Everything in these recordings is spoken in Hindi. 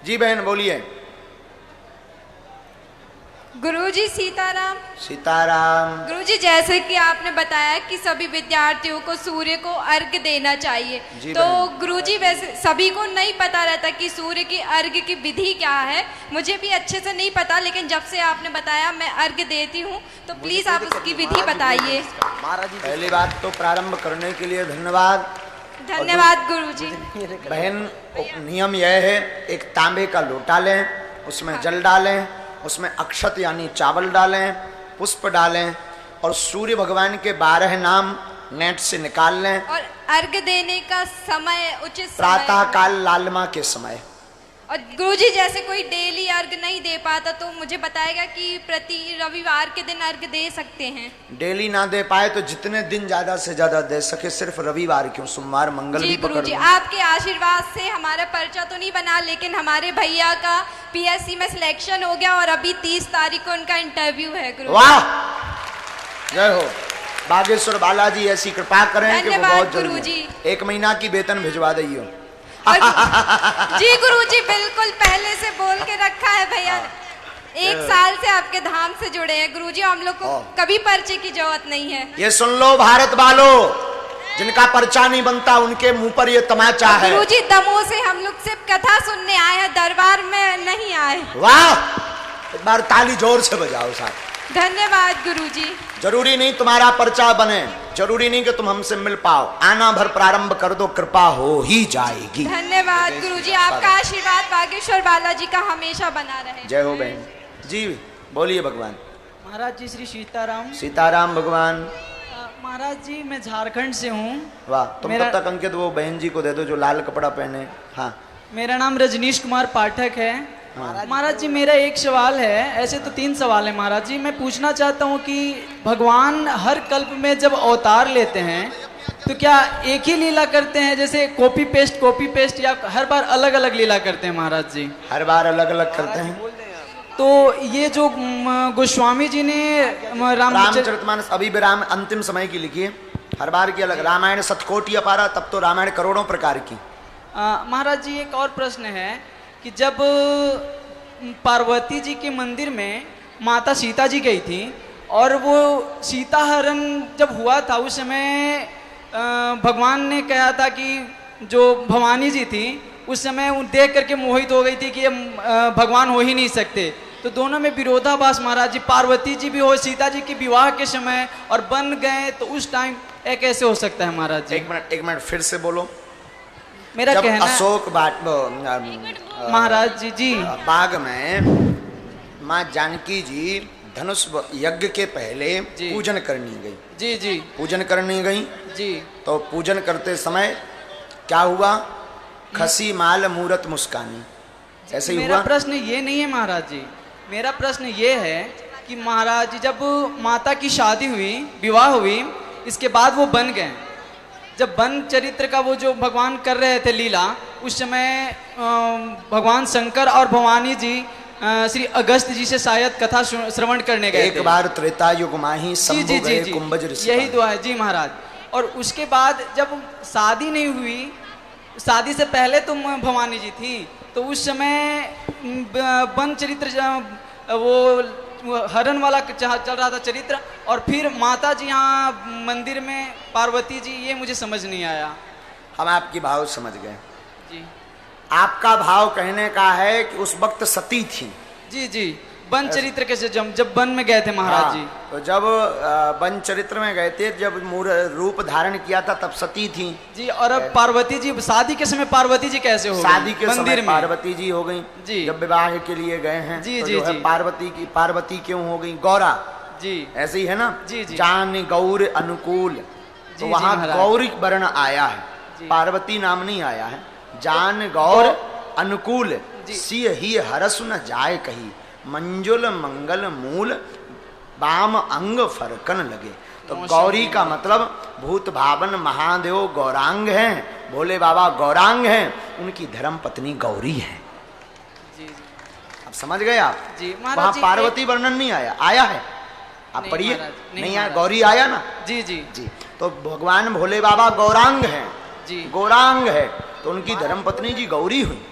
जी बहन बोलिए। गुरुजी सीताराम। सीताराम। गुरुजी, जैसे कि आपने बताया कि सभी विद्यार्थियों को सूर्य को अर्घ्य देना चाहिए, तो गुरुजी वैसे सभी को नहीं पता रहता कि सूर्य की अर्घ्य की विधि क्या है। मुझे भी अच्छे से नहीं पता, लेकिन जब से आपने बताया मैं अर्घ्य देती हूँ, तो प्लीज आप उसकी विधि बताइए। पहली बात तो प्रारंभ करने के लिए धन्यवाद। धन्यवाद गुरुजी। बहन, नियम यह है, एक तांबे का लोटा लें, उसमें जल डालें, उसमें अक्षत यानी चावल डालें, पुष्प डालें और सूर्य भगवान के 12 नाम नेट से निकाल लें। और अर्घ्य देने का समय उचित प्रातः काल लालमा के समय। और गुरुजी, जैसे कोई डेली अर्घ्य नहीं दे पाता तो मुझे बताएगा कि प्रति रविवार के दिन अर्घ्य दे सकते हैं? डेली ना दे पाए तो जितने दिन ज्यादा से ज्यादा दे सके, सिर्फ रविवार क्यों, सोमवार मंगल भी पकड़ लो। आपके आशीर्वाद से हमारा पर्चा तो नहीं बना, लेकिन हमारे भैया का पीएससी में सिलेक्शन हो गया और अभी 30 तारीख को उनका इंटरव्यू है। गुरुजी वाह, जय हो। बागेश्वर बालाजी ऐसी कृपा करें कि वो बहुत जल्दी 1 महीना की वेतन भिजवा दियो। जी गुरुजी, बिल्कुल पहले से बोल के रखा है भैया। 1 साल से आपके धाम से जुड़े हैं गुरुजी, हम लोग को कभी पर्चे की जरूरत नहीं है। ये सुन लो भारत वालों, जिनका पर्चा नहीं बनता उनके मुंह पर ये तमाचा है। गुरुजी, दमोह से हम लोग सिर्फ कथा सुनने आए हैं, दरबार में नहीं आए। वाह, एक बार ताली जोर से बजाओ साहब। धन्यवाद गुरुजी। जरूरी नहीं तुम्हारा पर्चा बने, जरूरी नहीं कि तुम हमसे मिल पाओ, आना भर प्रारंभ कर दो, कृपा हो ही जाएगी। धन्यवाद गुरुजी, आपका आशीर्वाद बागेश्वर बालाजी का हमेशा बना रहे। जय हो बहन जी, बोलिए भगवान। महाराज जी श्री सीताराम। सीताराम भगवान। महाराज जी मैं झारखंड से हूँ। वाह, तुम तब तक अंकित वो बहन जी को दे दो जो लाल कपड़ा पहने। हाँ, मेरा नाम रजनीश कुमार पाठक है। महाराज जी मेरा एक सवाल है, ऐसे तो 3 सवाल है महाराज जी। मैं पूछना चाहता हूँ कि भगवान हर कल्प में जब अवतार लेते हैं तो क्या एक ही लीला करते हैं, जैसे कॉपी पेस्ट, या हर बार अलग अलग लीला करते हैं महाराज जी? हर बार अलग अलग करते हैं। तो ये जो गोस्वामी जी ने रामचरितमानस अभी भी राम अंतिम समय की लिखी है, हर बार की अलग। रामायण 7 कोटि अपारा, तब तो रामायण करोड़ों प्रकार की। महाराज जी एक और प्रश्न है कि जब पार्वती जी के मंदिर में माता सीता जी गई थी और वो सीता हरण जब हुआ था, उस समय भगवान ने कहा था कि जो भवानी जी थी उस समय देख करके मोहित हो गई थी कि ये भगवान हो ही नहीं सकते। तो दोनों में विरोधाभास महाराज जी, पार्वती जी भी हो सीता जी के विवाह के समय और बन गए, तो उस टाइम कैसे हो सकता है महाराज जी? एक मिनट फिर से बोलो। मेरा जब कहना अशोक महाराज जी बाग में माँ जानकी जी धनुष यज्ञ के पहले पूजन करनी गई। जी पूजन करनी गई जी। तो पूजन करते समय क्या हुआ? खसी माल मूरत मुस्कानी, ऐसे ही हुआ। मेरा प्रश्न ये नहीं है महाराज जी, मेरा प्रश्न ये है कि महाराज जी जब माता की शादी हुई, विवाह हुई, इसके बाद वो बन गए, जब वन चरित्र का वो जो भगवान कर रहे थे लीला, उस समय भगवान शंकर और भवानी जी श्री अगस्त जी से शायद कथा श्रवण करने गए। एक बार त्रेता युग माही शंभु गए कुंभज ऋषि, यही दुआ है जी महाराज। और उसके बाद जब शादी नहीं हुई, शादी से पहले तुम भवानी जी थी, तो उस समय वन चरित्र वो हरण वाला चल रहा था चरित्र, और फिर माता जी यहाँ मंदिर में पार्वती जी, ये मुझे समझ नहीं आया। हम आपकी भाव समझ गए जी। आपका भाव कहने का है कि उस वक्त सती थी। जी, वन चरित्र कैसे जब वन में गए थे महाराज जी? तो जब वन चरित्र में गए थे, जब रूप धारण किया था तब सती थी जी। और अब पार्वती जी, शादी के समय पार्वती जी कैसे हो? शादी के समय पार्वती जी हो गई जी। जब विवाह के लिए गए हैं जी तो जी, जो है पार्वती क्यों हो गई? गौरा जी, ऐसे ही है ना जी। जान गौर अनुकूल, तो वहाँ गौरी वर्ण आया है, पार्वती नाम नहीं आया है। जान गौर अनुकूल सिय ही हरसु न जाय कही, मंजुल मंगल मूल बाम अंग फरकन लगे। तो गौरी का मतलब भूत भावन महादेव गौरांग हैं, भोले बाबा गौरांग हैं, उनकी धर्म पत्नी गौरी है। जी, अब समझ गए आप जी। वहाँ पार्वती वर्णन नहीं आया है, आप पढ़िए। नहीं आया, गौरी आया ना? जी। तो भगवान भोले बाबा गौरांग हैं जी, गौरांग है, तो उनकी धर्म पत्नी जी गौरी हुई।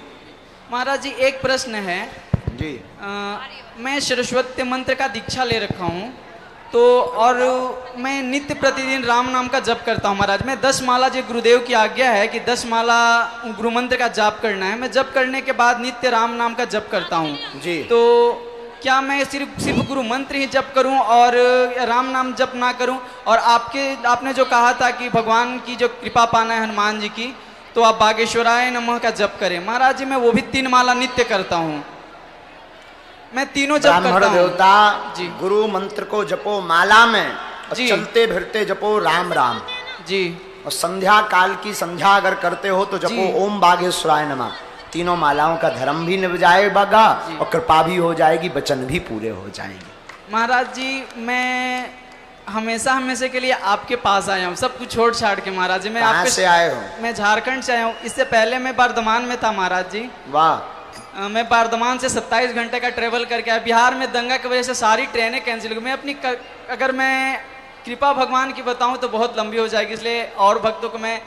महाराज जी एक प्रश्न है। जी। मैं सरस्वती मंत्र का दीक्षा ले रखा हूँ, तो और मैं नित्य प्रतिदिन राम नाम का जप करता हूँ महाराज। मैं 10 माला, जो गुरुदेव की आज्ञा है कि 10 माला गुरु मंत्र का जाप करना है, मैं जप करने के बाद नित्य राम नाम का जप करता हूँ जी। तो क्या मैं सिर्फ गुरु मंत्र ही जप करूं और राम नाम जप ना करूं? और आपने जो कहा था कि भगवान की जो कृपा पाना है हनुमान जी की, तो आप बागेश्वराय नमः का जप करें। महाराज जी मैं वो भी 3 माला नित्य करता हूं, मैं तीनों जप करता ब्राह्मण हूं। देवता जी। गुरु मंत्र को जपो माला में, और जी। चलते फिरते जपो राम राम। जी और संध्या काल की संध्या अगर करते हो तो जपो जी। ओम बागेश्वराय नमः। तीनों मालाओं का धर्म भी निभ जाएगा और कृपा भी हो जाएगी, वचन भी पूरे हो जाएंगे। महाराज जी मैं हमेशा के लिए आपके पास आया हूँ, सब कुछ छोड़ छाड़ के महाराज जी। मैं कहाँ आपके से आए हो? मैं झारखंड से आया हूँ। इससे पहले मैं बर्धमान में था महाराज जी। वाह। मैं बर्धमान से 27 घंटे का ट्रेवल करके आया। बिहार में दंगा की वजह से सारी ट्रेनें कैंसिल हो गई। मैं अगर मैं कृपा भगवान की बताऊं तो बहुत लंबी हो जाएगी, इसलिए और भक्तों को मैं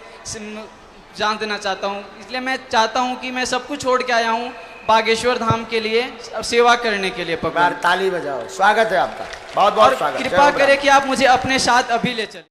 जान देना चाहता हूं। इसलिए मैं चाहता हूं कि मैं सब कुछ छोड़ के आया हूं बागेश्वर धाम के लिए, सेवा करने के लिए। ताली बजाओ, स्वागत है आपका, बहुत बहुत स्वागत। कृपा करें कि आप मुझे अपने साथ अभी ले चलें।